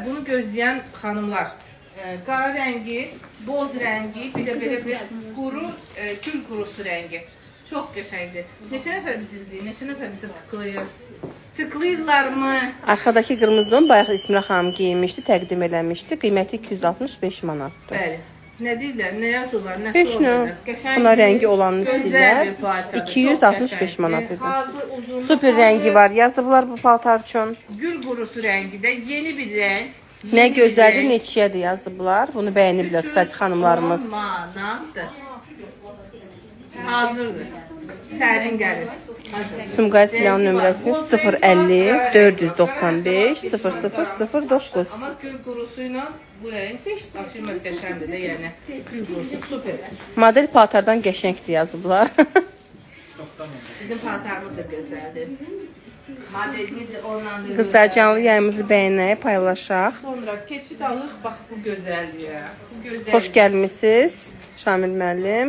Bunu gözləyən xanımlar. Qara rəngi, boz rəngi, bir də belə bir quru, gül qurusu rəngi. Çox qəşəngdir. Neçə nəfər bizi izləyir, neçə nəfər bizi tıklayır. Tıklayırlarmı? Arkadakı qırmızı don bayaq İsmira xanım giyinmişdi, təqdim eləmişdi. Qiyməti 265 manatdır. Bəli. Nə deyirlər, nə yazırlar, nə Heç nə. Buna rəngi olanını istəyirlər. 265 manat idi. Super rəngi var, yazıblar bu paltar üçün. Gül qurusu rəngidə yeni bir rəng. Nə gözəldir, neçəyədir yazıblar. Bunu bəyəniblər qısaç xanımlarımız. 10 manatdır. Hazırdır. Sərin gəlir. Sumqayıt filan nömrəsini 050 495 0009. Amma gül qurusuyla bu rəng aşırı möhtəşəmdir də, yəni. Gül qurusu super. Model paltardan qəşəngdir yazıblar. Bizim paltarımız da gözəldir. Modelimiz də ondan Qızlar canlı yayımızı bəyənək, paylaşaq. Sonra keçid alıq, bax bu gözəlliyə. Bu gözəlliyə. Xoş gəlmisiniz Şamil müəllim.